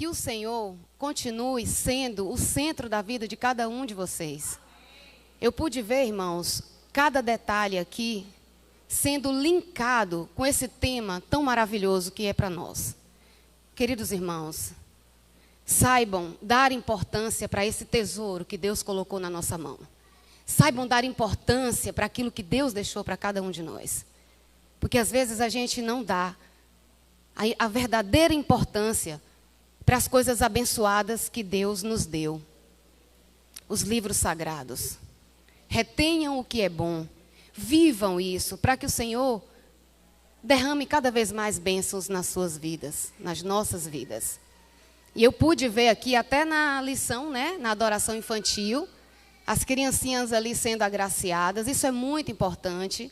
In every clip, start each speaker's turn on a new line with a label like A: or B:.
A: que o Senhor continue sendo o centro da vida de cada um de vocês. Eu pude ver, irmãos, cada detalhe aqui sendo linkado com esse tema tão maravilhoso que é para nós. Queridos irmãos, saibam dar importância para esse tesouro que Deus colocou na nossa mão. Saibam dar importância para aquilo que Deus deixou para cada um de nós. Porque às vezes a gente não dá a verdadeira importância para as coisas abençoadas que Deus nos deu. Os livros sagrados. Retenham o que é bom. Vivam isso para que o Senhor derrame cada vez mais bênçãos nas suas vidas, nas nossas vidas. E eu pude ver aqui, até na lição, né, na adoração infantil, as criancinhas ali sendo agraciadas. Isso é muito importante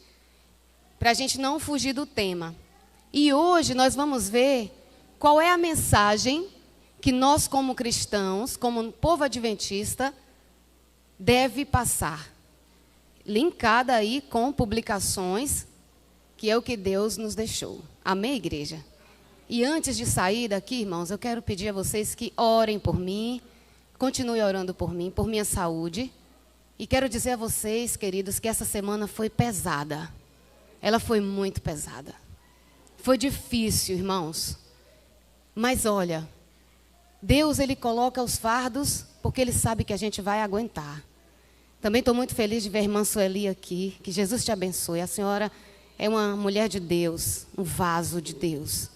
A: para a gente não fugir do tema. E hoje nós vamos ver qual é a mensagem que nós, como cristãos, como povo adventista, deve passar. Linkada aí com publicações, que é o que Deus nos deixou. Amém, igreja? E antes de sair daqui, irmãos, eu quero pedir a vocês que orem por mim, continuem orando por mim, por minha saúde. E quero dizer a vocês, queridos, que essa semana foi pesada. Ela foi muito pesada. Foi difícil, irmãos. Mas olha, Deus, Ele coloca os fardos porque Ele sabe que a gente vai aguentar. Também estou muito feliz de ver a irmã Sueli aqui. Que Jesus te abençoe. A senhora é uma mulher de Deus, um vaso de Deus.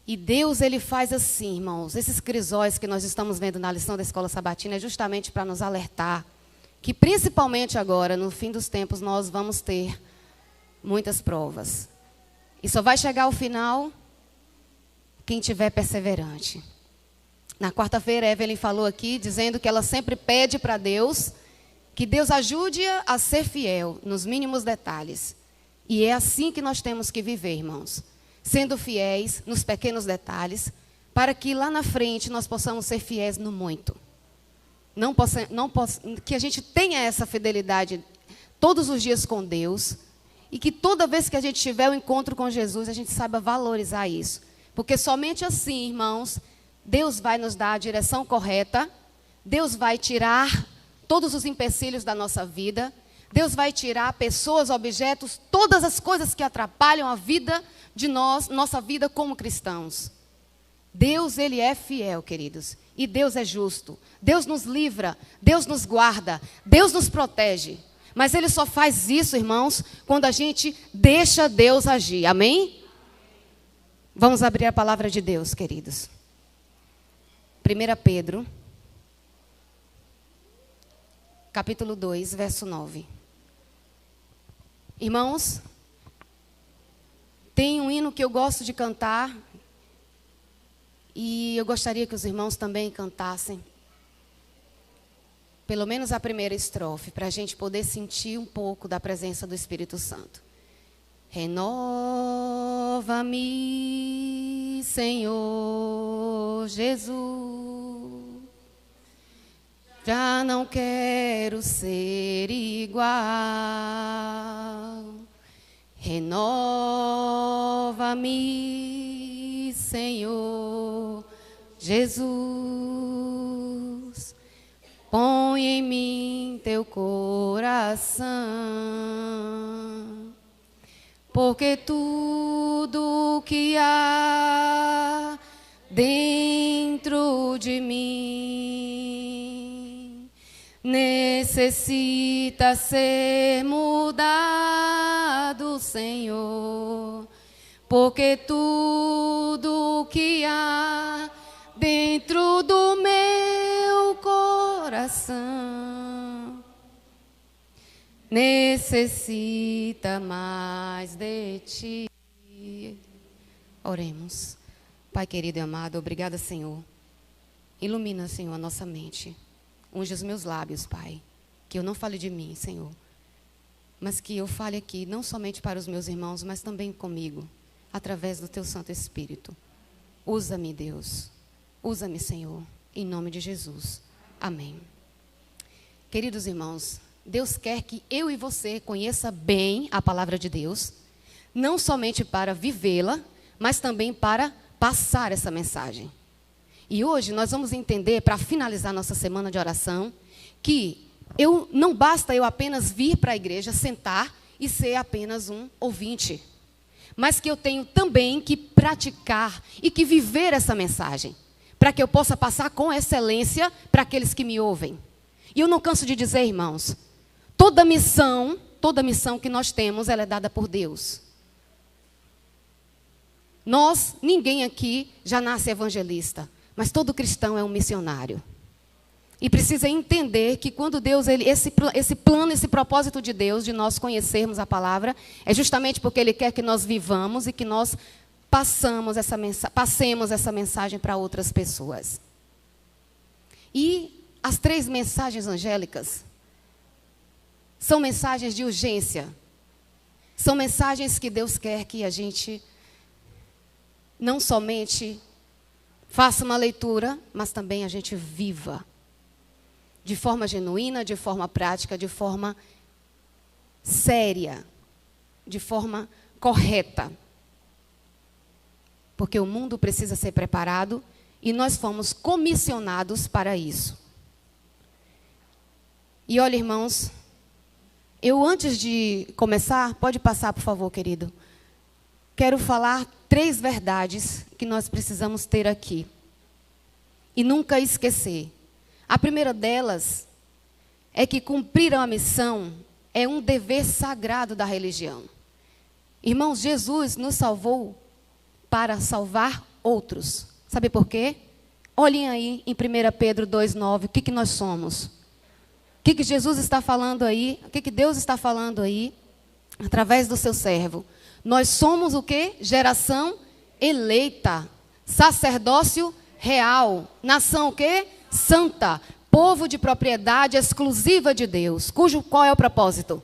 A: E Deus, Ele faz assim, irmãos. Esses crisóis que nós estamos vendo na lição da Escola Sabatina é justamente para nos alertar que principalmente agora, no fim dos tempos, nós vamos ter muitas provas. E só vai chegar ao final quem tiver perseverante. Na quarta-feira, a Evelyn falou aqui, dizendo que ela sempre pede para Deus que Deus ajude-a a ser fiel nos mínimos detalhes. E é assim que nós temos que viver, irmãos. Sendo fiéis nos pequenos detalhes, para que lá na frente nós possamos ser fiéis no muito. Que a gente tenha essa fidelidade todos os dias com Deus, e que toda vez que a gente tiver um encontro com Jesus, a gente saiba valorizar isso. Porque somente assim, irmãos, Deus vai nos dar a direção correta, Deus vai tirar todos os empecilhos da nossa vida, Deus vai tirar pessoas, objetos, todas as coisas que atrapalham a vida de nós, nossa vida como cristãos. Deus, Ele é fiel, queridos, e Deus é justo. Deus nos livra, Deus nos guarda, Deus nos protege. Mas Ele só faz isso, irmãos, quando a gente deixa Deus agir. Amém? Vamos abrir a palavra de Deus, queridos. 1 Pedro, capítulo 2, verso 9. Irmãos, tem um hino que eu gosto de cantar, e eu gostaria que os irmãos também cantassem. Pelo menos a primeira estrofe, para a gente poder sentir um pouco da presença do Espírito Santo. Renova-me, Senhor Jesus. Já não quero ser igual. Renova-me, Senhor Jesus. Põe em mim teu coração, porque tudo que há dentro de mim necessita ser mudado, Senhor, porque tudo que há dentro do meu coração necessita mais de ti. Oremos. Pai querido e amado, obrigada, Senhor. Ilumina, Senhor, a nossa mente. Unge os meus lábios, Pai. Que eu não fale de mim, Senhor, mas que eu fale aqui não somente para os meus irmãos, mas também comigo, através do teu Santo Espírito. Usa-me, Deus. Usa-me, Senhor, em nome de Jesus. Amém. Queridos irmãos, Deus quer que eu e você conheça bem a palavra de Deus, não somente para vivê-la, mas também para passar essa mensagem. E hoje nós vamos entender, para finalizar nossa semana de oração, que não basta eu apenas vir para a igreja, sentar e ser apenas um ouvinte, mas que eu tenho também que praticar e que viver essa mensagem, para que eu possa passar com excelência para aqueles que me ouvem. E eu não canso de dizer, irmãos, toda missão que nós temos, ela é dada por Deus. Ninguém aqui já nasce evangelista, mas todo cristão é um missionário. E precisa entender que quando Deus, esse plano, esse propósito de Deus, de nós conhecermos a palavra, é justamente porque Ele quer que nós vivamos e que nós passemos essa mensagem para outras pessoas. E as 3 mensagens angélicas são mensagens de urgência. São mensagens que Deus quer que a gente não somente faça uma leitura, mas também a gente viva. De forma genuína, de forma prática, de forma séria, de forma correta. Porque o mundo precisa ser preparado e nós fomos comissionados para isso. E olha, irmãos, eu antes de começar, pode passar, por favor, querido. Quero falar 3 verdades que nós precisamos ter aqui. E nunca esquecer. A primeira delas é que cumprir a missão é um dever sagrado da religião. Irmãos, Jesus nos salvou para salvar outros. Sabe por quê? Olhem aí em 1 Pedro 2,9, o que nós somos. O que Jesus está falando aí? O que Deus está falando aí? Através do seu servo. Nós somos o quê? Geração eleita. Sacerdócio real. Nação o quê? Santa, povo de propriedade exclusiva de Deus, qual é o propósito?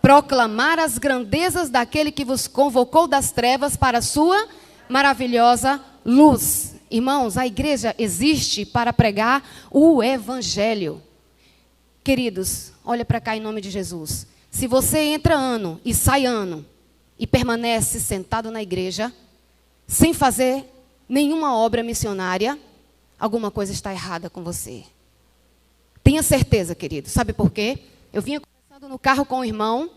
A: Proclamar as grandezas daquele que vos convocou das trevas para a sua maravilhosa luz. Irmãos, a igreja existe para pregar o evangelho. Queridos, olha para cá em nome de Jesus. Se você entra ano e sai ano e permanece sentado na igreja, sem fazer nenhuma obra missionária, alguma coisa está errada com você. Tenha certeza, querido. Sabe por quê? Eu vinha conversando no carro com o irmão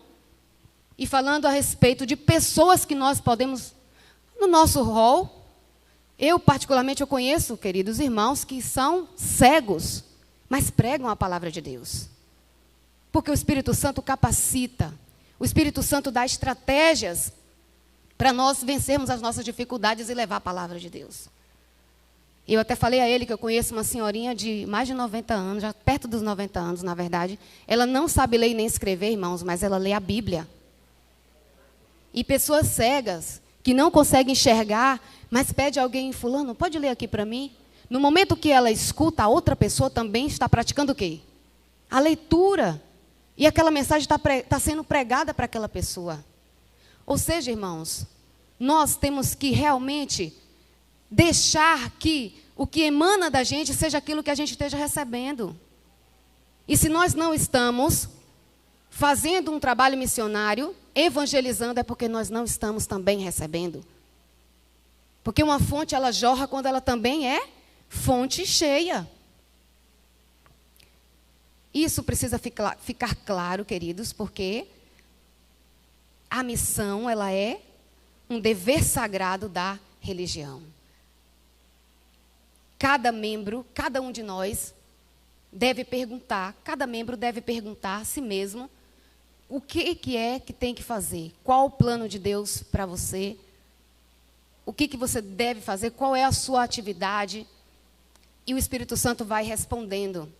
A: e falando a respeito de pessoas que nós podemos, no nosso rol, particularmente, eu conheço, queridos irmãos, que são cegos, mas pregam a palavra de Deus. Porque o Espírito Santo capacita, o Espírito Santo dá estratégias para nós vencermos as nossas dificuldades e levar a palavra de Deus. Eu até falei a ele que eu conheço uma senhorinha de mais de 90 anos, já perto dos 90 anos, na verdade. Ela não sabe ler nem escrever, irmãos, mas ela lê a Bíblia. E pessoas cegas, que não conseguem enxergar, mas pede a alguém, fulano, pode ler aqui para mim? No momento que ela escuta, a outra pessoa também está praticando o quê? A leitura. E aquela mensagem está sendo pregada para aquela pessoa. Ou seja, irmãos, nós temos que realmente deixar que o que emana da gente seja aquilo que a gente esteja recebendo. E se nós não estamos fazendo um trabalho missionário, evangelizando, é porque nós não estamos também recebendo. Porque uma fonte, ela jorra quando ela também é fonte cheia. Isso precisa ficar claro, queridos, porque a missão, ela é um dever sagrado da religião. Cada membro, cada um de nós, cada membro deve perguntar a si mesmo o que é que tem que fazer, qual o plano de Deus para você, o que você deve fazer, qual é a sua atividade, e o Espírito Santo vai respondendo.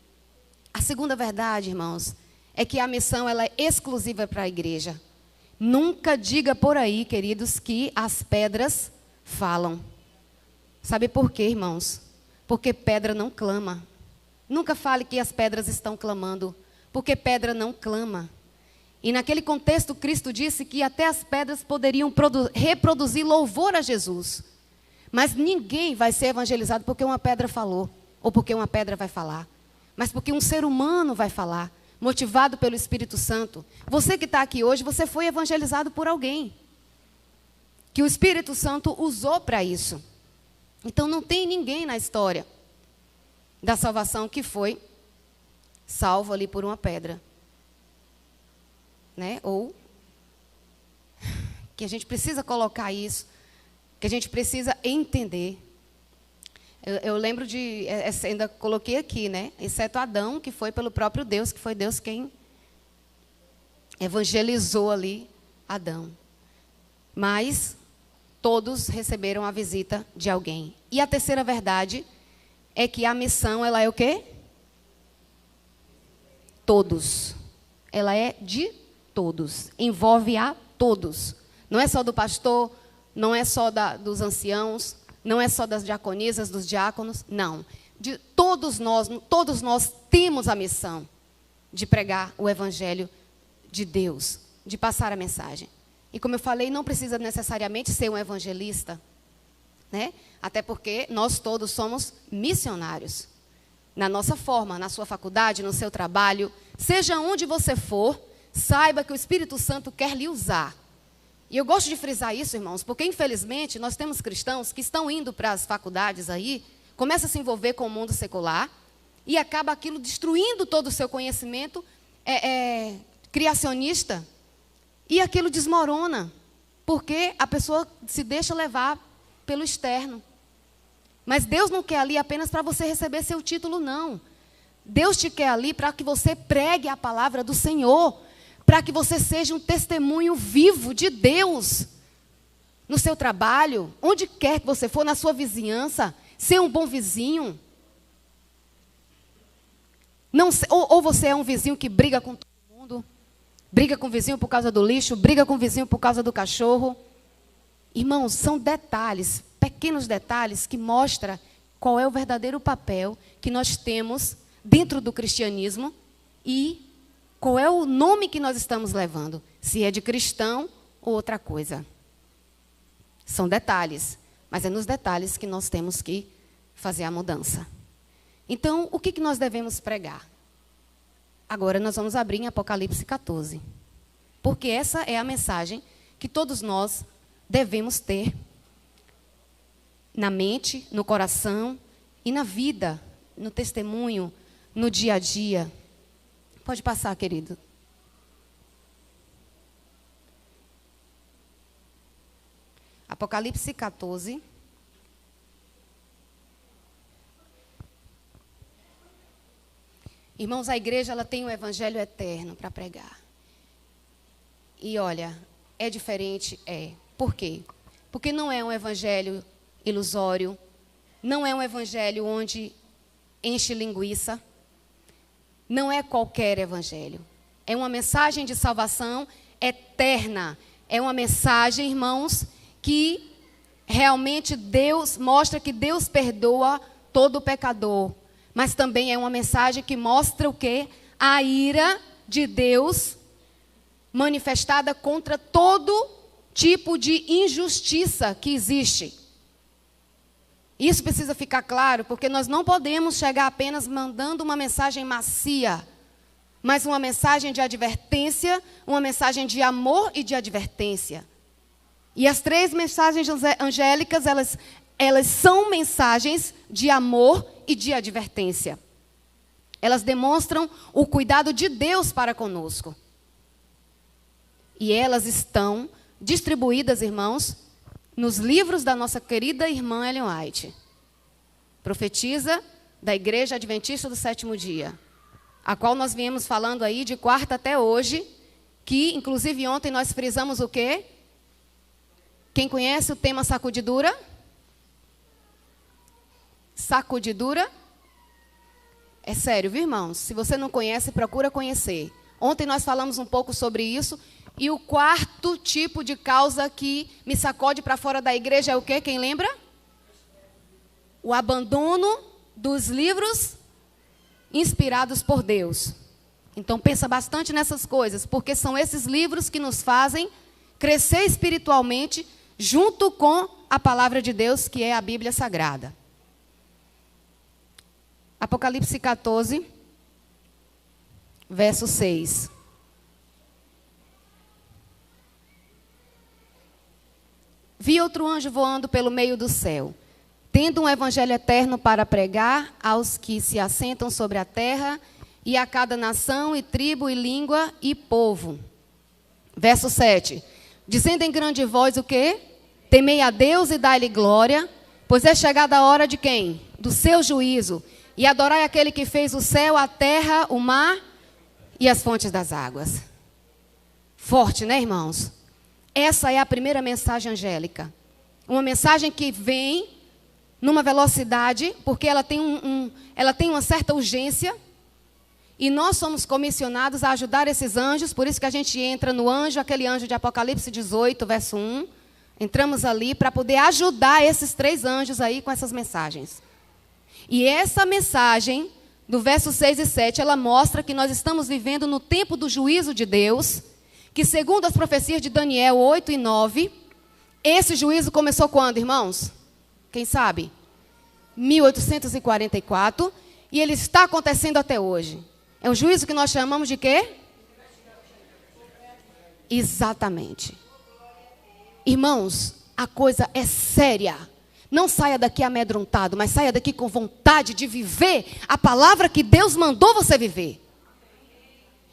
A: A segunda verdade, irmãos, é que a missão ela é exclusiva para a igreja. Nunca diga por aí, queridos, que as pedras falam. Sabe por quê, irmãos? Porque pedra não clama. Nunca fale que as pedras estão clamando, porque pedra não clama. E naquele contexto, Cristo disse que até as pedras poderiam reproduzir louvor a Jesus. Mas ninguém vai ser evangelizado porque uma pedra falou, ou porque uma pedra vai falar. Mas porque um ser humano vai falar, motivado pelo Espírito Santo. Você que está aqui hoje, você foi evangelizado por alguém que o Espírito Santo usou para isso. Então não tem ninguém na história da salvação que foi salvo ali por uma pedra. Né? Ou que a gente precisa colocar isso, que a gente precisa entender. Eu lembro de, ainda coloquei aqui, né? Exceto Adão, que foi pelo próprio Deus, que foi Deus quem evangelizou ali Adão. Mas todos receberam a visita de alguém. E a terceira verdade é que a missão, ela é o quê? Todos. Ela é de todos. Envolve a todos. Não é só do pastor, não é só dos anciãos, não é só das diaconisas, dos diáconos, não. De todos nós temos a missão de pregar o evangelho de Deus, de passar a mensagem. E como eu falei, não precisa necessariamente ser um evangelista, né? Até porque nós todos somos missionários. Na nossa forma, na sua faculdade, no seu trabalho, seja onde você for, saiba que o Espírito Santo quer lhe usar. E eu gosto de frisar isso, irmãos, porque infelizmente nós temos cristãos que estão indo para as faculdades aí, começam a se envolver com o mundo secular e acaba aquilo destruindo todo o seu conhecimento criacionista e aquilo desmorona, porque a pessoa se deixa levar pelo externo. Mas Deus não quer ali apenas para você receber seu título, não. Deus te quer ali para que você pregue a palavra do Senhor, para que você seja um testemunho vivo de Deus no seu trabalho, onde quer que você for, na sua vizinhança, ser um bom vizinho. Não, ou você é um vizinho que briga com todo mundo, briga com o vizinho por causa do lixo, briga com o vizinho por causa do cachorro. Irmãos, são detalhes, pequenos detalhes que mostram qual é o verdadeiro papel que nós temos dentro do cristianismo e qual é o nome que nós estamos levando, se é de cristão ou outra coisa. São detalhes, mas é nos detalhes que nós temos que fazer a mudança. Então, o que nós devemos pregar? Agora nós vamos abrir em Apocalipse 14. Porque essa é a mensagem que todos nós devemos ter na mente, no coração e na vida, no testemunho, no dia a dia. Pode passar, querido. Apocalipse 14. Irmãos, a igreja ela tem um evangelho eterno para pregar. E olha, é diferente, é. Por quê? Porque não é um evangelho ilusório, não é um evangelho onde enche linguiça, não é qualquer evangelho. É uma mensagem de salvação eterna. É uma mensagem, irmãos, que realmente Deus mostra que Deus perdoa todo pecador. Mas também é uma mensagem que mostra o quê? A ira de Deus manifestada contra todo tipo de injustiça que existe. Isso precisa ficar claro, porque nós não podemos chegar apenas mandando uma mensagem macia, mas uma mensagem de advertência, uma mensagem de amor e de advertência. E as 3 mensagens angélicas, elas são mensagens de amor e de advertência. Elas demonstram o cuidado de Deus para conosco. E elas estão distribuídas, irmãos, nos livros da nossa querida irmã Ellen White, profetisa da Igreja Adventista do Sétimo Dia, a qual nós viemos falando aí de quarta até hoje, que inclusive ontem nós frisamos o quê? Quem conhece o tema sacudidura? Sacudidura? É sério, viu, irmãos? Se você não conhece, procura conhecer. Ontem nós falamos um pouco sobre isso. E o 4º tipo de causa que me sacode para fora da igreja é o quê? Quem lembra? O abandono dos livros inspirados por Deus. Então pensa bastante nessas coisas, porque são esses livros que nos fazem crescer espiritualmente junto com a palavra de Deus, que é a Bíblia Sagrada. Apocalipse 14, verso 6. Vi outro anjo voando pelo meio do céu, tendo um evangelho eterno para pregar aos que se assentam sobre a terra e a cada nação e tribo e língua e povo. Verso 7. Dizendo em grande voz o quê? Temei a Deus e dai-lhe glória, pois é chegada a hora de quem? Do seu juízo. E adorai aquele que fez o céu, a terra, o mar e as fontes das águas. Forte, né, irmãos? Essa é a primeira mensagem angélica. Uma mensagem que vem numa velocidade, porque ela tem, ela tem uma certa urgência. E nós somos comissionados a ajudar esses anjos. Por isso que a gente entra no anjo, aquele anjo de Apocalipse 18, verso 1. Entramos ali para poder ajudar esses 3 anjos aí com essas mensagens. E essa mensagem, do verso 6 e 7, ela mostra que nós estamos vivendo no tempo do juízo de Deus, que segundo as profecias de Daniel 8 e 9, esse juízo começou quando, irmãos? Quem sabe? 1844, e ele está acontecendo até hoje. É um juízo que nós chamamos de quê? Exatamente. Irmãos, a coisa é séria. Não saia daqui amedrontado, mas saia daqui com vontade de viver a palavra que Deus mandou você viver.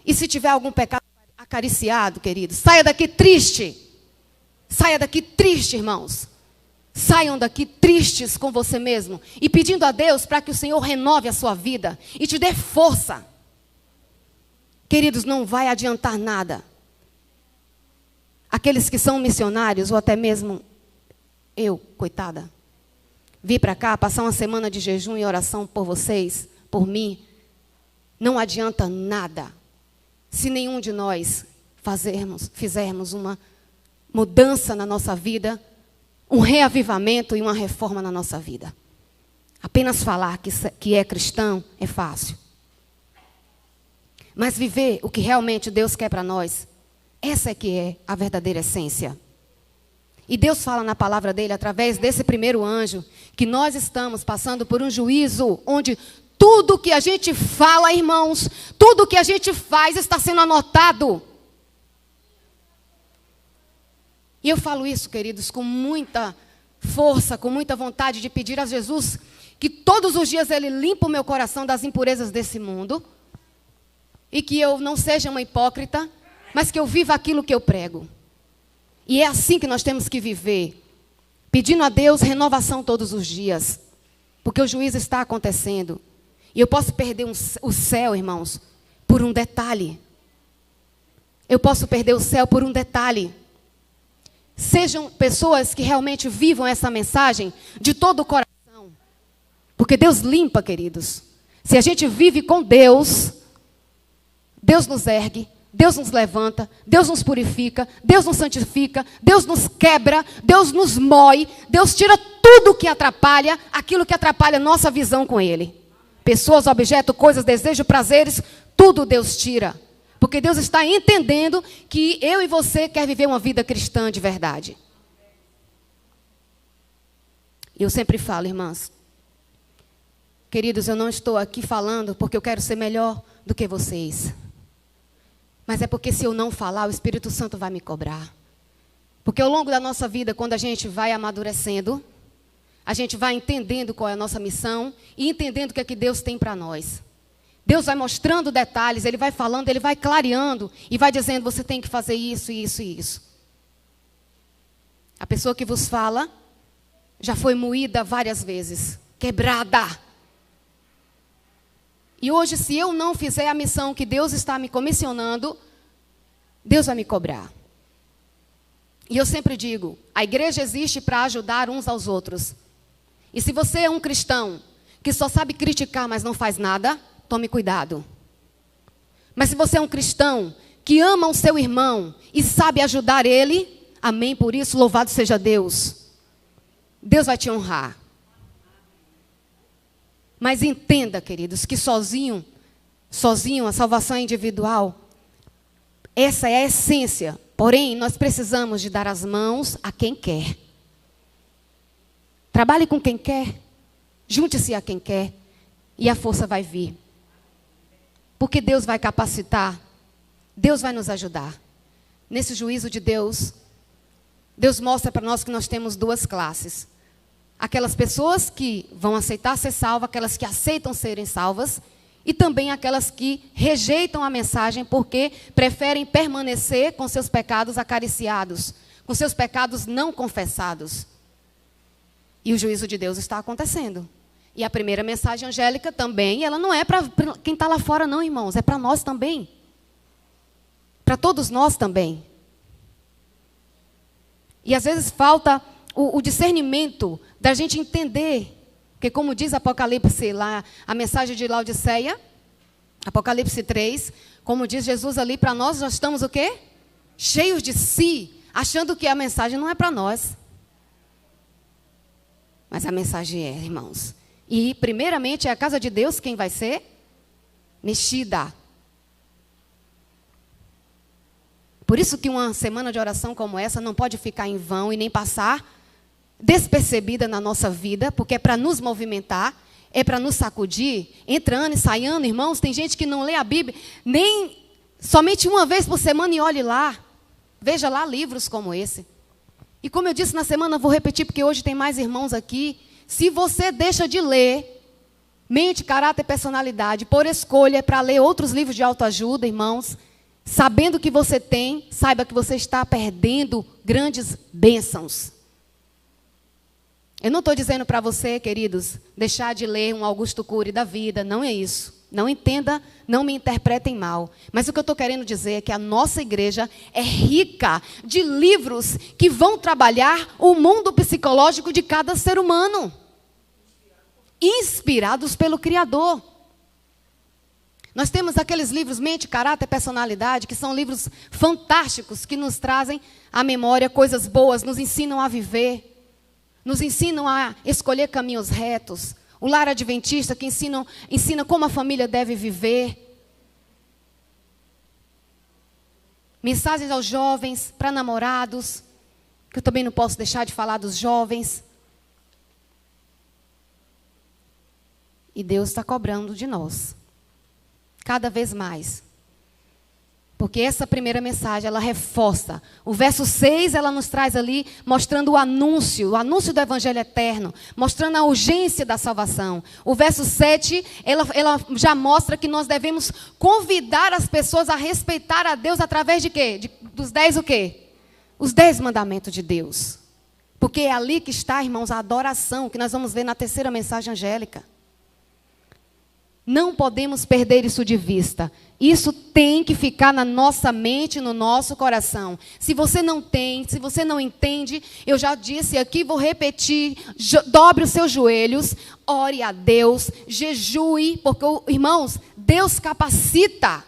A: E se tiver algum pecado acariciado, querido, saia daqui triste. Saia daqui triste, irmãos. Saiam daqui tristes com você mesmo e pedindo a Deus para que o Senhor renove a sua vida e te dê força. Queridos, não vai adiantar nada. Aqueles que são missionários, ou até mesmo eu, coitada, vim para cá passar uma semana de jejum e oração por vocês, por mim. Não adianta nada se nenhum de nós fizermos uma mudança na nossa vida, um reavivamento e uma reforma na nossa vida. Apenas falar que é cristão é fácil. Mas viver o que realmente Deus quer para nós, essa é que é a verdadeira essência. E Deus fala na palavra dele, através desse primeiro anjo, que nós estamos passando por um juízo onde tudo que a gente fala, irmãos, tudo que a gente faz está sendo anotado. E eu falo isso, queridos, com muita força, com muita vontade de pedir a Jesus que todos os dias Ele limpe o meu coração das impurezas desse mundo e que eu não seja uma hipócrita, mas que eu viva aquilo que eu prego. E é assim que nós temos que viver, pedindo a Deus renovação todos os dias, porque o juízo está acontecendo. E eu posso perder o céu, irmãos, por um detalhe. Eu posso perder o céu por um detalhe. Sejam pessoas que realmente vivam essa mensagem de todo o coração. Porque Deus limpa, queridos. Se a gente vive com Deus, Deus nos ergue, Deus nos levanta, Deus nos purifica, Deus nos santifica, Deus nos quebra, Deus nos moe, Deus tira tudo que atrapalha, aquilo que atrapalha a nossa visão com Ele. Pessoas, objetos, coisas, desejos, prazeres, tudo Deus tira. Porque Deus está entendendo que eu e você quer viver uma vida cristã de verdade. Eu sempre falo, irmãs, queridos, eu não estou aqui falando porque eu quero ser melhor do que vocês. Mas é porque se eu não falar, o Espírito Santo vai me cobrar. Porque ao longo da nossa vida, quando a gente vai amadurecendo, a gente vai entendendo qual é a nossa missão e entendendo o que é que Deus tem para nós. Deus vai mostrando detalhes, Ele vai falando, Ele vai clareando e vai dizendo, você tem que fazer isso, isso e isso. A pessoa que vos fala já foi moída várias vezes, quebrada. E hoje, se eu não fizer a missão que Deus está me comissionando, Deus vai me cobrar. E eu sempre digo, a igreja existe para ajudar uns aos outros. E se você é um cristão que só sabe criticar, mas não faz nada, tome cuidado. Mas se você é um cristão que ama o seu irmão e sabe ajudar ele, amém por isso, louvado seja Deus. Deus vai te honrar. Mas entenda, queridos, que sozinho, a salvação é individual. Essa é a essência. Porém, nós precisamos de dar as mãos a quem quer. Trabalhe com quem quer. Junte-se a quem quer. E a força vai vir. Porque Deus vai capacitar. Deus vai nos ajudar. Nesse juízo de Deus, Deus mostra para nós que nós temos duas classes. Aquelas pessoas que vão aceitar ser salvas, aquelas que aceitam serem salvas, e também aquelas que rejeitam a mensagem porque preferem permanecer com seus pecados acariciados, com seus pecados não confessados. E o juízo de Deus está acontecendo. E a primeira mensagem angélica também, ela não é para quem está lá fora não, irmãos, é para nós também. Para todos nós também. E às vezes falta o discernimento da gente entender, porque como diz Apocalipse lá, a mensagem de Laodiceia, Apocalipse 3, como diz Jesus ali, para nós estamos o quê? Cheios de si, achando que a mensagem não é para nós. Mas a mensagem é, irmãos. E primeiramente é a casa de Deus quem vai ser mexida. Por isso que uma semana de oração como essa não pode ficar em vão e nem passar despercebida na nossa vida, porque é para nos movimentar, é para nos sacudir, entrando e saindo, irmãos. Tem gente que não lê a Bíblia nem somente uma vez por semana e olhe lá. Veja lá livros como esse. E como eu disse na semana, vou repetir porque hoje tem mais irmãos aqui. Se você deixa de ler Mente, Caráter e Personalidade por escolha para ler outros livros de autoajuda, irmãos, sabendo que você tem, saiba que você está perdendo grandes bênçãos. Eu não estou dizendo para você, queridos, deixar de ler um Augusto Cury da vida, não é isso. Não entenda, não me interpretem mal. Mas o que eu estou querendo dizer é que a nossa igreja é rica de livros que vão trabalhar o mundo psicológico de cada ser humano. Inspirados pelo Criador. Nós temos aqueles livros Mente, Caráter e Personalidade, que são livros fantásticos, que nos trazem à memória coisas boas, nos ensinam a viver, nos ensinam a escolher caminhos retos. O Lar Adventista, que ensina como a família deve viver. Mensagens aos jovens, para namorados, que eu também não posso deixar de falar dos jovens. E Deus está cobrando de nós, cada vez mais. Porque essa primeira mensagem, ela reforça. O verso 6, ela nos traz ali, mostrando o anúncio do Evangelho eterno, mostrando a urgência da salvação. O verso 7, ela já mostra que nós devemos convidar as pessoas a respeitar a Deus através de quê? Dos 10 o quê? Os 10 mandamentos de Deus. Porque é ali que está, irmãos, a adoração, que nós vamos ver na terceira mensagem angélica. Não podemos perder isso de vista. Isso tem que ficar na nossa mente, no nosso coração. Se você não tem, se você não entende, eu já disse aqui, vou repetir, dobre os seus joelhos, ore a Deus, jejue, porque, irmãos, Deus capacita.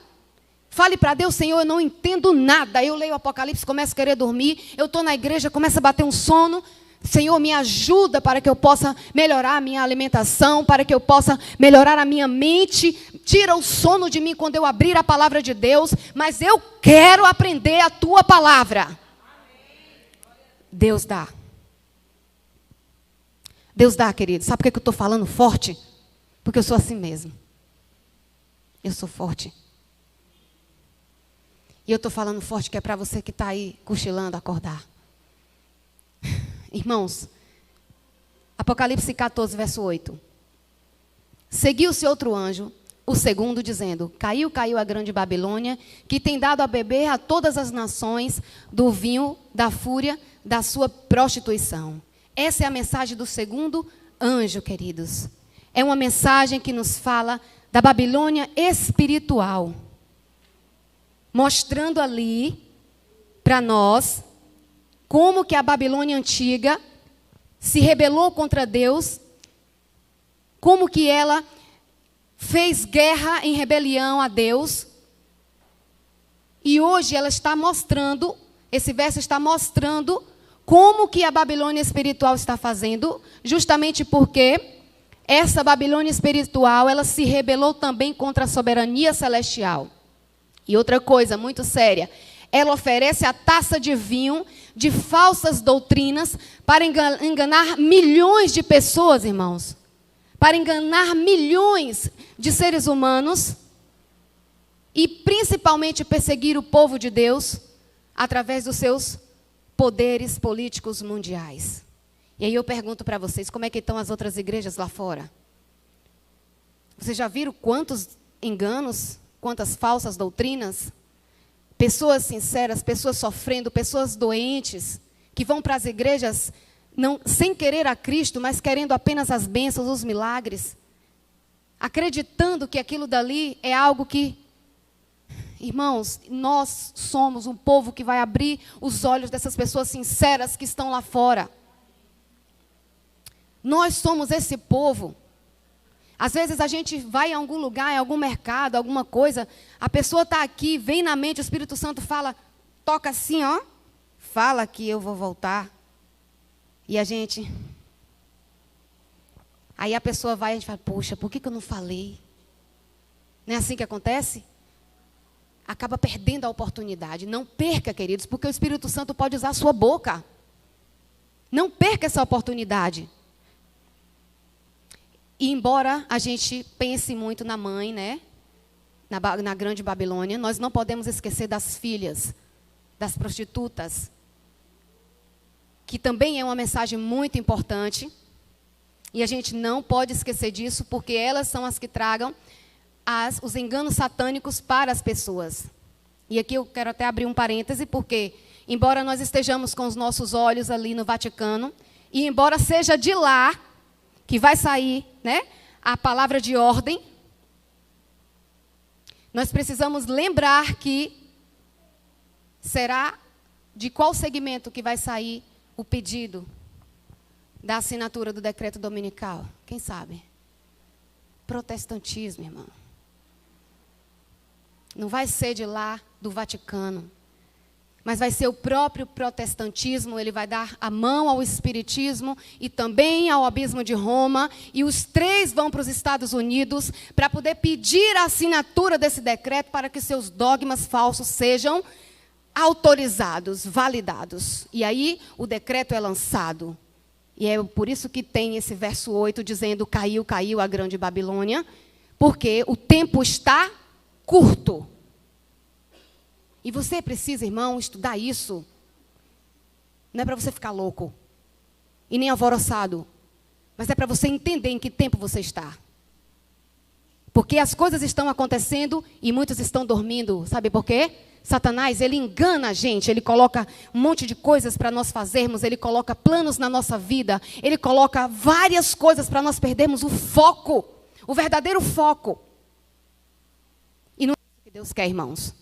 A: Fale para Deus, Senhor, eu não entendo nada. Eu leio o Apocalipse, começo a querer dormir, eu estou na igreja, começa a bater um sono. Senhor, me ajuda para que eu possa melhorar a minha alimentação, para que eu possa melhorar a minha mente. Tira o sono de mim quando eu abrir a palavra de Deus, mas eu quero aprender a tua palavra. Deus dá. Deus dá, querido. Sabe por que eu estou falando forte? Porque eu sou assim mesmo. Eu sou forte. E eu estou falando forte que é para você que está aí cochilando, acordar. Irmãos, Apocalipse 14, verso 8. Seguiu-se outro anjo, o segundo, dizendo: Caiu a grande Babilônia, que tem dado a beber a todas as nações do vinho da fúria da sua prostituição. Essa é a mensagem do segundo anjo, queridos. É uma mensagem que nos fala da Babilônia espiritual. Mostrando ali, para nós, como que a Babilônia antiga se rebelou contra Deus, como que ela fez guerra em rebelião a Deus. E hoje ela está mostrando, esse verso está mostrando como que a Babilônia espiritual está fazendo, justamente porque essa Babilônia espiritual, ela se rebelou também contra a soberania celestial. E outra coisa muito séria, ela oferece a taça de vinho de falsas doutrinas para enganar milhões de pessoas, irmãos. Para enganar milhões de seres humanos e principalmente perseguir o povo de Deus através dos seus poderes políticos mundiais. E aí eu pergunto para vocês, como é que estão as outras igrejas lá fora? Vocês já viram quantos enganos, quantas falsas doutrinas? Pessoas sinceras, pessoas sofrendo, pessoas doentes, que vão para as igrejas não, sem querer a Cristo, mas querendo apenas as bênçãos, os milagres. Acreditando que aquilo dali é algo que... Irmãos, nós somos um povo que vai abrir os olhos dessas pessoas sinceras que estão lá fora. Nós somos esse povo. Às vezes a gente vai a algum lugar, em algum mercado, alguma coisa, a pessoa está aqui, vem na mente, o Espírito Santo fala, toca assim, ó, fala que eu vou voltar. E a gente... Aí a pessoa vai e a gente fala, poxa, por que eu não falei? Não é assim que acontece? Acaba perdendo a oportunidade. Não perca, queridos, porque o Espírito Santo pode usar a sua boca. Não perca essa oportunidade. E embora a gente pense muito na mãe, né? Na grande Babilônia, nós não podemos esquecer das filhas, das prostitutas, que também é uma mensagem muito importante. E a gente não pode esquecer disso, porque elas são as que tragam os enganos satânicos para as pessoas. E aqui eu quero até abrir um parêntese, porque embora nós estejamos com os nossos olhos ali no Vaticano, e embora seja de lá que vai sair, né, a palavra de ordem, nós precisamos lembrar que será de qual segmento que vai sair o pedido da assinatura do decreto dominical. Quem sabe? Protestantismo, irmão. Não vai ser de lá do Vaticano, mas vai ser o próprio protestantismo. Ele vai dar a mão ao espiritismo e também ao abismo de Roma, e os três vão para os Estados Unidos para poder pedir a assinatura desse decreto para que seus dogmas falsos sejam autorizados, validados. E aí o decreto é lançado. E é por isso que tem esse verso 8 dizendo, caiu, caiu a grande Babilônia, porque o tempo está curto. E você precisa, irmão, estudar isso. Não é para você ficar louco e nem alvoroçado, mas é para você entender em que tempo você está. Porque as coisas estão acontecendo e muitos estão dormindo. Sabe por quê? Satanás, ele engana a gente, ele coloca um monte de coisas para nós fazermos, ele coloca planos na nossa vida, ele coloca várias coisas para nós perdermos o foco, o verdadeiro foco. E não é isso que Deus quer, irmãos.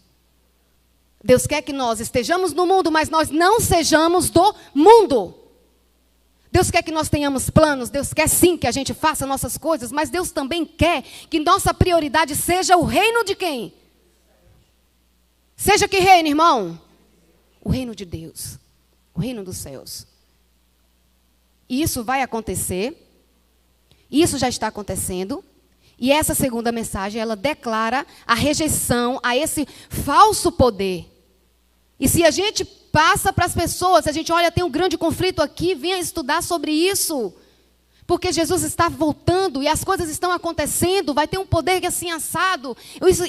A: Deus quer que nós estejamos no mundo, mas nós não sejamos do mundo. Deus quer que nós tenhamos planos, Deus quer sim que a gente faça nossas coisas, mas Deus também quer que nossa prioridade seja o reino de quem? Seja que reino, irmão? O reino de Deus, o reino dos céus. E isso vai acontecer, isso já está acontecendo, e essa segunda mensagem, ela declara a rejeição a esse falso poder. E se a gente passa para as pessoas, a gente olha, tem um grande conflito aqui, venha estudar sobre isso. Porque Jesus está voltando e as coisas estão acontecendo, vai ter um poder que assim assado,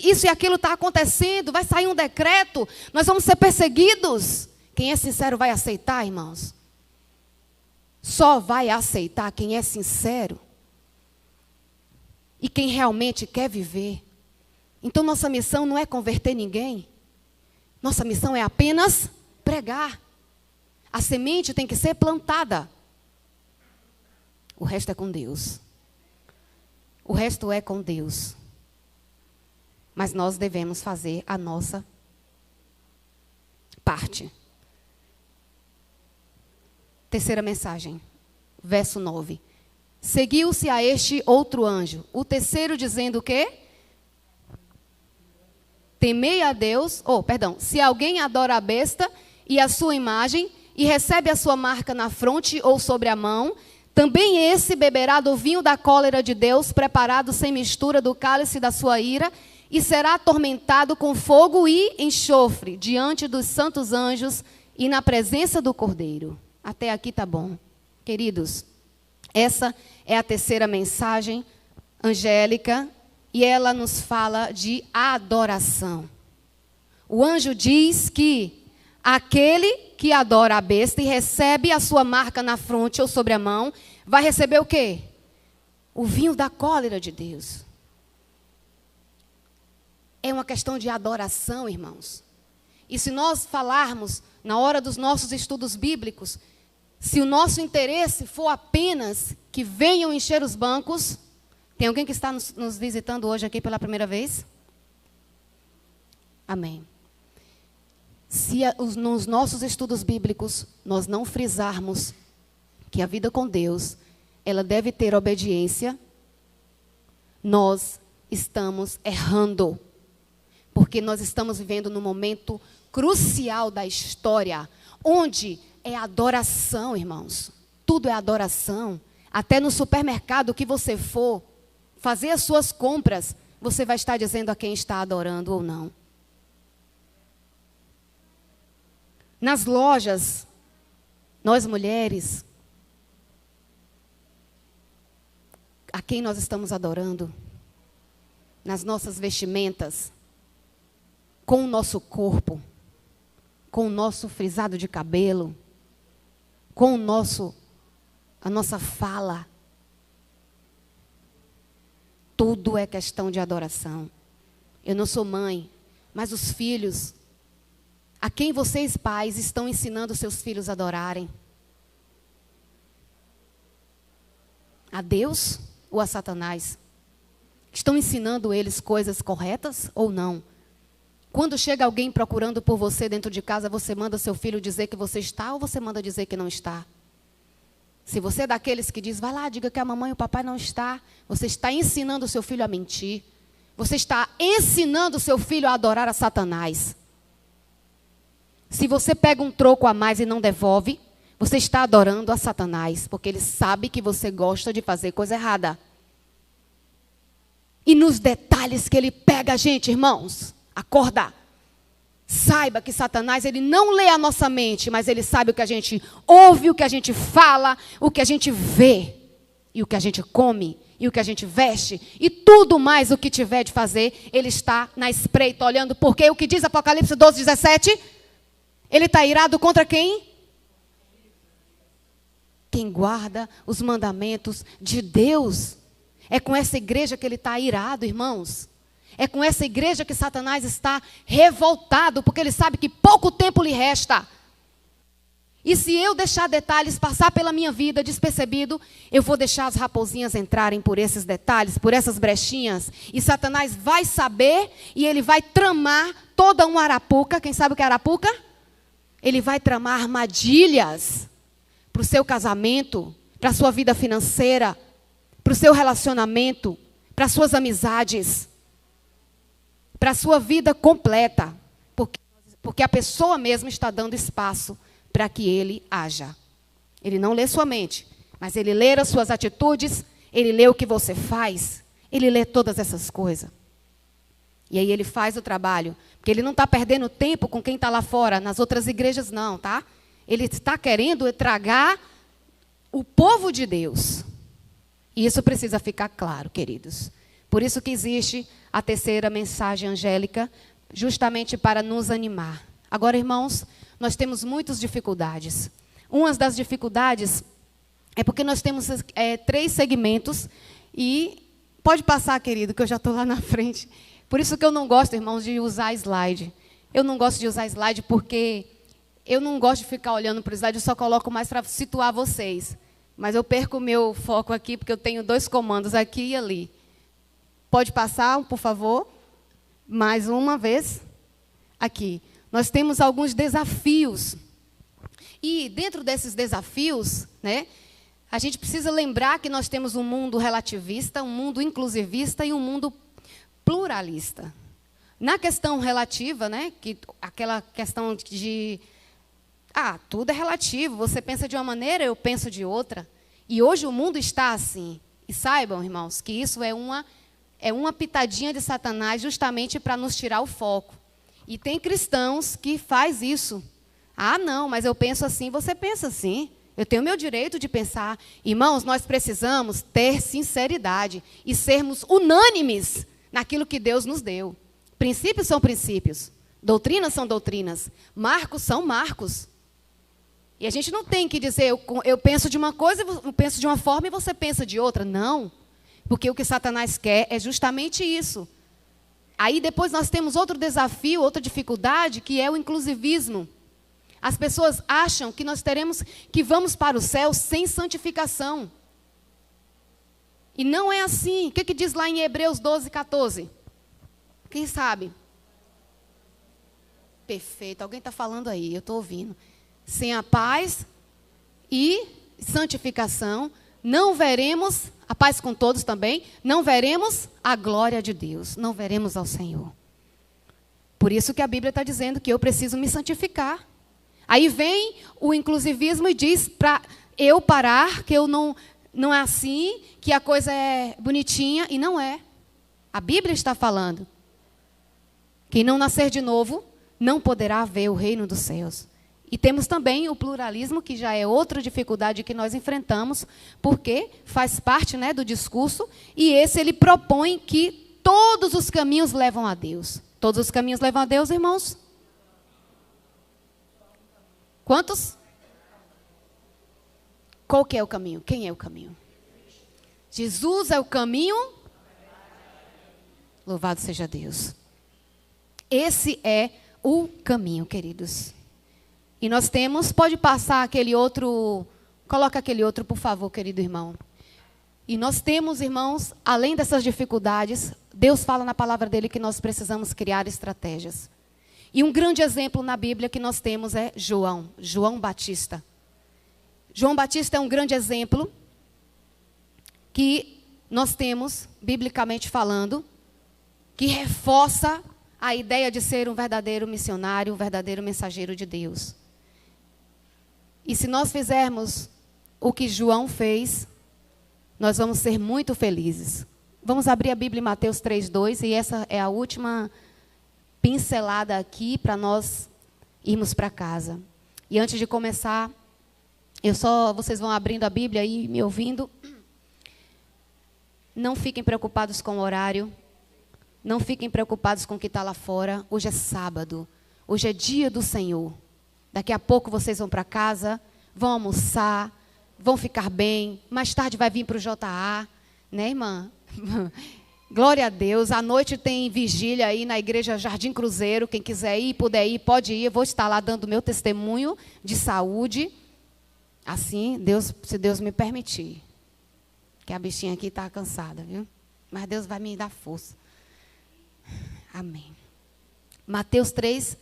A: isso e aquilo está acontecendo, vai sair um decreto, nós vamos ser perseguidos. Quem é sincero vai aceitar, irmãos? Só vai aceitar quem é sincero e quem realmente quer viver. Então nossa missão não é converter ninguém, nossa missão é apenas pregar. A semente tem que ser plantada. O resto é com Deus. O resto é com Deus. Mas nós devemos fazer a nossa parte. Terceira mensagem, verso 9. Seguiu-se a este outro anjo, o terceiro dizendo o quê? Temei a Deus, se alguém adora a besta e a sua imagem, e recebe a sua marca na fronte ou sobre a mão, também esse beberá do vinho da cólera de Deus, preparado sem mistura do cálice da sua ira, e será atormentado com fogo e enxofre, diante dos santos anjos e na presença do Cordeiro. Até aqui tá bom. Queridos, essa é a terceira mensagem angélica, e ela nos fala de adoração. O anjo diz que aquele que adora a besta e recebe a sua marca na fronte ou sobre a mão, vai receber o quê? O vinho da cólera de Deus. É uma questão de adoração, irmãos. E se nós falarmos, na hora dos nossos estudos bíblicos, se o nosso interesse for apenas que venham encher os bancos, tem alguém que está nos visitando hoje aqui pela primeira vez? Amém. Se nos nossos estudos bíblicos nós não frisarmos que a vida com Deus, ela deve ter obediência, nós estamos errando. Porque nós estamos vivendo num momento crucial da história, onde é adoração, irmãos. Tudo é adoração. Até no supermercado que você for fazer as suas compras, você vai estar dizendo a quem está adorando ou não. Nas lojas, nós mulheres, a quem nós estamos adorando? Nas nossas vestimentas, com o nosso corpo, com o nosso frisado de cabelo, com a nossa fala. Tudo é questão de adoração. Eu não sou mãe, mas os filhos, a quem vocês pais estão ensinando seus filhos a adorarem? A Deus ou a Satanás? Estão ensinando eles coisas corretas ou não? Quando chega alguém procurando por você dentro de casa, você manda seu filho dizer que você está ou você manda dizer que não está? Se você é daqueles que diz, vai lá, diga que a mamãe e o papai não está, você está ensinando o seu filho a mentir. Você está ensinando o seu filho a adorar a Satanás. Se você pega um troco a mais e não devolve, você está adorando a Satanás, porque ele sabe que você gosta de fazer coisa errada. E nos detalhes que ele pega a gente, irmãos, acorda. Saiba que Satanás, ele não lê a nossa mente, mas ele sabe o que a gente ouve, o que a gente fala, o que a gente vê, e o que a gente come, e o que a gente veste, e tudo mais o que tiver de fazer, ele está na espreita, olhando, porque o que diz Apocalipse 12, 17, ele está irado contra quem? Quem guarda os mandamentos de Deus. É com essa igreja que ele está irado, irmãos. É com essa igreja que Satanás está revoltado, porque ele sabe que pouco tempo lhe resta. E se eu deixar detalhes passar pela minha vida despercebido, eu vou deixar as raposinhas entrarem por esses detalhes, por essas brechinhas. E Satanás vai saber e ele vai tramar toda uma arapuca. Quem sabe o que é arapuca? Ele vai tramar armadilhas para o seu casamento, para a sua vida financeira, para o seu relacionamento, para as suas amizades, para a sua vida completa, porque a pessoa mesmo está dando espaço para que ele haja. Ele não lê sua mente, mas ele lê as suas atitudes, ele lê o que você faz, ele lê todas essas coisas. E aí ele faz o trabalho, porque ele não está perdendo tempo com quem está lá fora, nas outras igrejas não, tá? Ele está querendo tragar o povo de Deus. E isso precisa ficar claro, queridos. Por isso que existe a terceira mensagem angélica, justamente para nos animar. Agora, irmãos, nós temos muitas dificuldades. Uma das dificuldades é porque nós temos 3 segmentos e pode passar, querido, que eu já estou lá na frente. Por isso que eu não gosto, irmãos, de usar slide. Eu não gosto de usar slide porque eu não gosto de ficar olhando para o slide, eu só coloco mais para situar vocês. Mas eu perco o meu foco aqui porque eu tenho 2 comandos aqui e ali. Pode passar, por favor? Mais uma vez. Aqui. Nós temos alguns desafios. E dentro desses desafios, né, a gente precisa lembrar que nós temos um mundo relativista, um mundo inclusivista e um mundo pluralista. Na questão relativa, né, aquela questão de tudo é relativo, você pensa de uma maneira, eu penso de outra. E hoje o mundo está assim. E saibam, irmãos, que isso é uma pitadinha de Satanás justamente para nos tirar o foco. E tem cristãos que faz isso. Não, mas eu penso assim, você pensa assim. Eu tenho o meu direito de pensar. Irmãos, nós precisamos ter sinceridade e sermos unânimes naquilo que Deus nos deu. Princípios são princípios. Doutrinas são doutrinas. Marcos são marcos. E a gente não tem que dizer, eu penso de uma coisa, eu penso de uma forma e você pensa de outra. Não. Porque o que Satanás quer é justamente isso. Aí depois nós temos outro desafio, outra dificuldade, que é o inclusivismo. As pessoas acham que que vamos para o céu sem santificação. E não é assim. O que diz lá em Hebreus 12, 14? Quem sabe? Perfeito. Alguém está falando aí, eu estou ouvindo. Sem a paz e santificação, não veremos, a paz com todos também, não veremos a glória de Deus, não veremos ao Senhor. Por isso que a Bíblia está dizendo que eu preciso me santificar. Aí vem o inclusivismo e diz para eu parar, que eu não é assim, que a coisa é bonitinha, e não é. A Bíblia está falando. Quem não nascer de novo, não poderá ver o reino dos céus. E temos também o pluralismo, que já é outra dificuldade que nós enfrentamos, porque faz parte, né, do discurso, e esse ele propõe que todos os caminhos levam a Deus. Todos os caminhos levam a Deus, irmãos? Quantos? Qual que é o caminho? Quem é o caminho? Jesus é o caminho? Louvado seja Deus. Esse é o caminho, queridos. E nós temos, pode passar aquele outro, coloca aquele outro, por favor, querido irmão. E nós temos, irmãos, além dessas dificuldades, Deus fala na palavra dele que nós precisamos criar estratégias. E um grande exemplo na Bíblia que nós temos é João Batista. João Batista é um grande exemplo que nós temos, biblicamente falando, que reforça a ideia de ser um verdadeiro missionário, um verdadeiro mensageiro de Deus. E se nós fizermos o que João fez, nós vamos ser muito felizes. Vamos abrir a Bíblia em Mateus 3:2, e essa é a última pincelada aqui para nós irmos para casa. E antes de começar, vocês vão abrindo a Bíblia e me ouvindo. Não fiquem preocupados com o horário. Não fiquem preocupados com o que está lá fora. Hoje é sábado. Hoje é dia do Senhor. Daqui a pouco vocês vão para casa, vão almoçar, vão ficar bem. Mais tarde vai vir para o JA, né, irmã? Glória a Deus. À noite tem vigília aí na igreja Jardim Cruzeiro. Quem quiser ir, puder ir, pode ir. Eu vou estar lá dando meu testemunho de saúde. Assim, se Deus me permitir. Que a bichinha aqui está cansada, viu? Mas Deus vai me dar força. Amém. Mateus 3.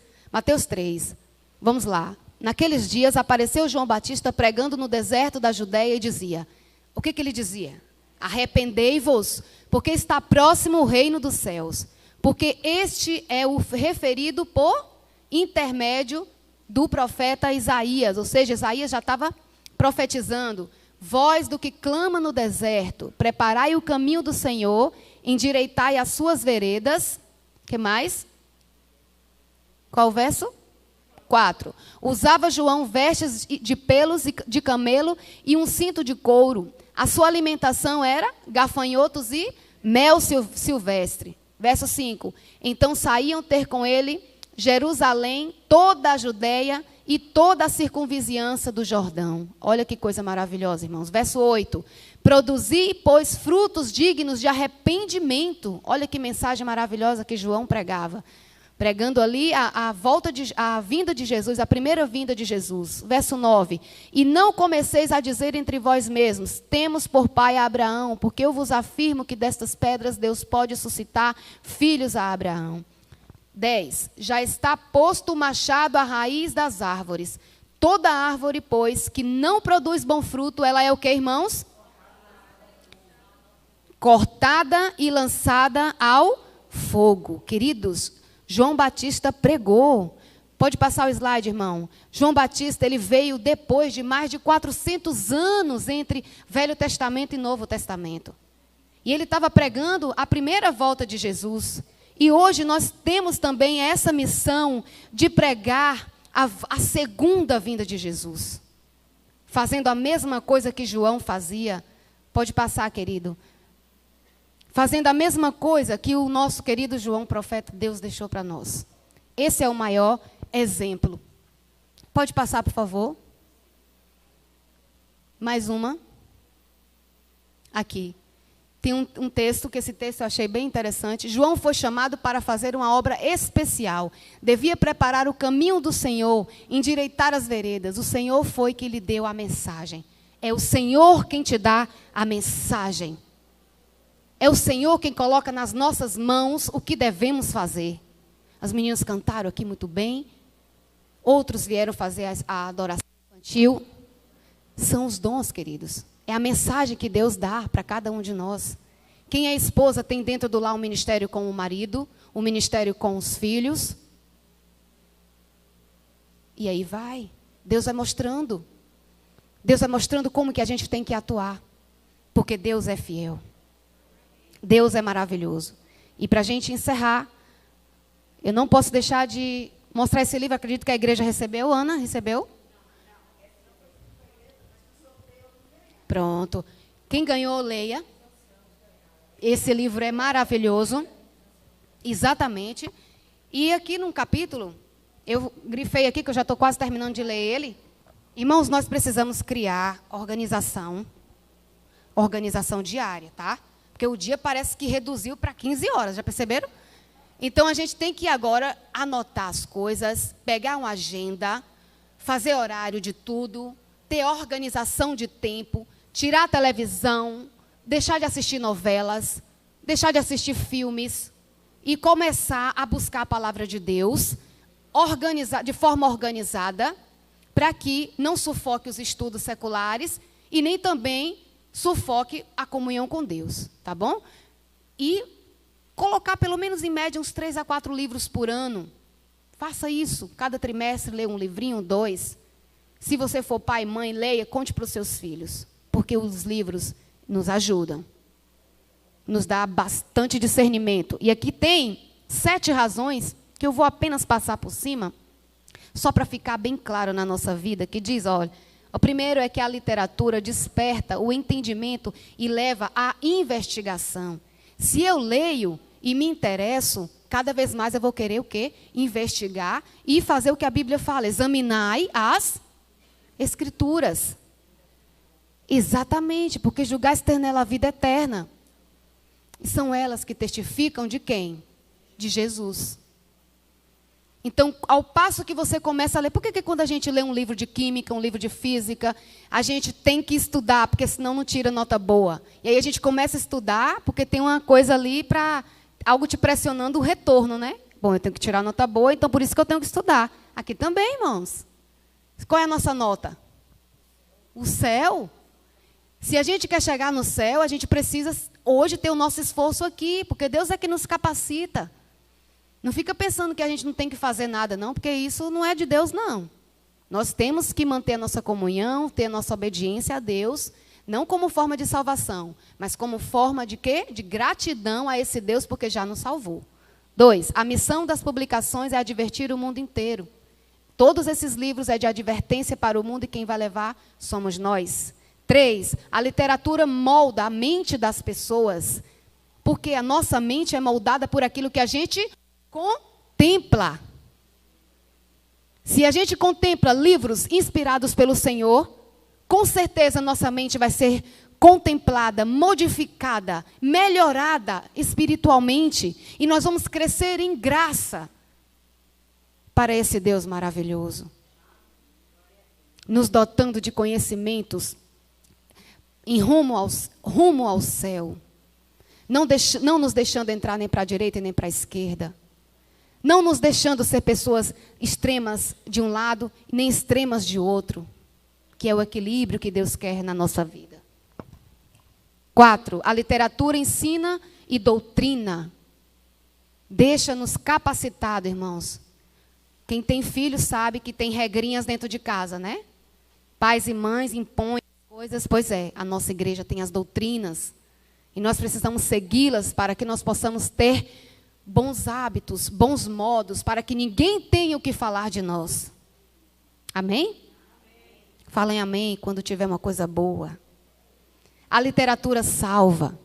A: Vamos lá. Naqueles dias apareceu João Batista pregando no deserto da Judeia e dizia... O que ele dizia? Arrependei-vos, porque está próximo o reino dos céus. Porque este é o referido por intermédio do profeta Isaías. Ou seja, Isaías já estava profetizando. Voz do que clama no deserto, preparai o caminho do Senhor, endireitai as suas veredas. Que mais? Qual o verso? 4. Usava João vestes de pelos de camelo e um cinto de couro. A sua alimentação era gafanhotos e mel silvestre. Verso 5. Então saíam ter com ele Jerusalém, toda a Judeia e toda a circunvizinhança do Jordão. Olha que coisa maravilhosa, irmãos. Verso 8. Produzi, pois, frutos dignos de arrependimento. Olha que mensagem maravilhosa que João pregava. Pregando ali a vinda de Jesus, a primeira vinda de Jesus. Verso 9. E não comeceis a dizer entre vós mesmos, temos por pai a Abraão, porque eu vos afirmo que destas pedras Deus pode suscitar filhos a Abraão. 10. Já está posto o machado à raiz das árvores. Toda árvore, pois, que não produz bom fruto, ela é o que, irmãos? Cortada e lançada ao fogo. Queridos, João Batista pregou. Pode passar o slide, irmão. João Batista, ele veio depois de mais de 400 anos entre Velho Testamento e Novo Testamento. E ele estava pregando a primeira volta de Jesus. E hoje nós temos também essa missão de pregar a segunda vinda de Jesus. Fazendo a mesma coisa que João fazia. Pode passar, querido. Fazendo a mesma coisa que o nosso querido João, profeta, Deus deixou para nós. Esse é o maior exemplo. Pode passar, por favor? Mais uma. Aqui. Tem um texto, que esse texto eu achei bem interessante. João foi chamado para fazer uma obra especial. Devia preparar o caminho do Senhor, endireitar as veredas. O Senhor foi que lhe deu a mensagem. É o Senhor quem te dá a mensagem. É o Senhor quem coloca nas nossas mãos o que devemos fazer. As meninas cantaram aqui muito bem. Outros vieram fazer a adoração infantil. São os dons, queridos. É a mensagem que Deus dá para cada um de nós. Quem é esposa tem dentro do lar um ministério com o marido, um ministério com os filhos. E aí vai. Deus vai mostrando. Deus vai mostrando como que a gente tem que atuar. Porque Deus é fiel. Deus é maravilhoso. E para a gente encerrar, eu não posso deixar de mostrar esse livro. Acredito que a igreja recebeu. Ana, recebeu? Pronto. Quem ganhou, leia. Esse livro é maravilhoso. Exatamente. E aqui num capítulo, eu grifei aqui, que eu já estou quase terminando de ler ele. Irmãos, nós precisamos criar organização diária, tá? Porque o dia parece que reduziu para 15 horas, já perceberam? Então, a gente tem que agora anotar as coisas, pegar uma agenda, fazer horário de tudo, ter organização de tempo, tirar a televisão, deixar de assistir novelas, deixar de assistir filmes e começar a buscar a palavra de Deus de forma organizada, para que não sufoque os estudos seculares e nem também sufoque a comunhão com Deus, tá bom? E colocar pelo menos em média uns 3 a 4 livros por ano. Faça isso, cada trimestre lê um livrinho, 2. Se você for pai e mãe, leia, conte para os seus filhos. Porque os livros nos ajudam. Nos dá bastante discernimento. E aqui tem 7 razões que eu vou apenas passar por cima, só para ficar bem claro na nossa vida, que diz, olha, o primeiro é que a literatura desperta o entendimento e leva à investigação. Se eu leio e me interesso, cada vez mais eu vou querer o quê? Investigar e fazer o que a Bíblia fala, examinai as Escrituras. Exatamente, porque julgais ter nela a vida eterna. E são elas que testificam de quem? De Jesus. Então, ao passo que você começa a ler, por que quando a gente lê um livro de química, um livro de física, a gente tem que estudar, porque senão não tira nota boa. E aí a gente começa a estudar, porque tem uma coisa ali para algo te pressionando o retorno, né? Bom, eu tenho que tirar nota boa, então por isso que eu tenho que estudar. Aqui também, irmãos. Qual é a nossa nota? O céu. Se a gente quer chegar no céu, a gente precisa hoje ter o nosso esforço aqui, porque Deus é que nos capacita. Não fica pensando que a gente não tem que fazer nada, não, porque isso não é de Deus, não. Nós temos que manter a nossa comunhão, ter a nossa obediência a Deus, não como forma de salvação, mas como forma de quê? De gratidão a esse Deus, porque já nos salvou. 2, a missão das publicações é advertir o mundo inteiro. Todos esses livros é de advertência para o mundo e quem vai levar somos nós. 3, a literatura molda a mente das pessoas, porque a nossa mente é moldada por aquilo que a gente contempla. Se a gente contempla livros inspirados pelo Senhor, com certeza nossa mente vai ser contemplada, modificada, melhorada espiritualmente, e nós vamos crescer em graça para esse Deus maravilhoso, nos dotando de conhecimentos em rumo ao céu, não nos deixando entrar nem para a direita nem para a esquerda, não nos deixando ser pessoas extremas de um lado nem extremas de outro, que é o equilíbrio que Deus quer na nossa vida. 4, a literatura ensina e doutrina, deixa-nos capacitados, irmãos. Quem tem filho sabe que tem regrinhas dentro de casa, né? Pais e mães impõem coisas, pois é, a nossa igreja tem as doutrinas, e nós precisamos segui-las para que nós possamos ter bons hábitos, bons modos, para que ninguém tenha o que falar de nós. Amém? Amém. Falem amém quando tiver uma coisa boa. A literatura salva,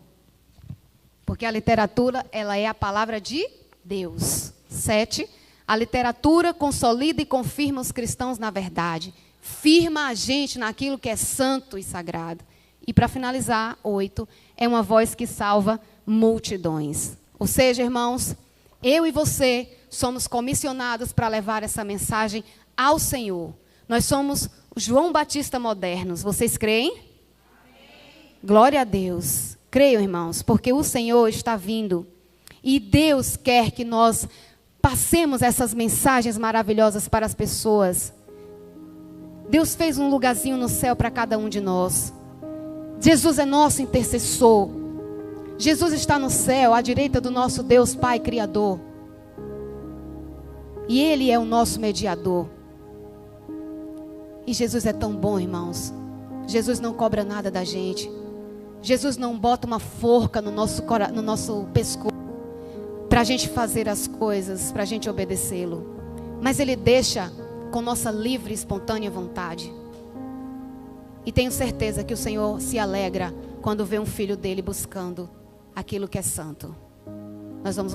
A: porque a literatura, ela é a palavra de Deus. 7, a literatura consolida e confirma os cristãos na verdade. firma a gente naquilo que é santo e sagrado. E para finalizar, 8, é uma voz que salva multidões. Ou seja, irmãos, eu e você somos comissionados para levar essa mensagem ao Senhor. Nós somos o João Batista modernos. Vocês creem? Amém. Glória a Deus. Creiam, irmãos, porque o Senhor está vindo. E Deus quer que nós passemos essas mensagens maravilhosas para as pessoas. Deus fez um lugarzinho no céu para cada um de nós. Jesus é nosso intercessor. Jesus está no céu, à direita do nosso Deus Pai Criador. E Ele é o nosso mediador. E Jesus é tão bom, irmãos. Jesus não cobra nada da gente. Jesus não bota uma forca no nosso pescoço para a gente fazer as coisas, para a gente obedecê-lo. Mas Ele deixa com nossa livre e espontânea vontade. E tenho certeza que o Senhor se alegra quando vê um filho dele buscando aquilo que é santo. Nós vamos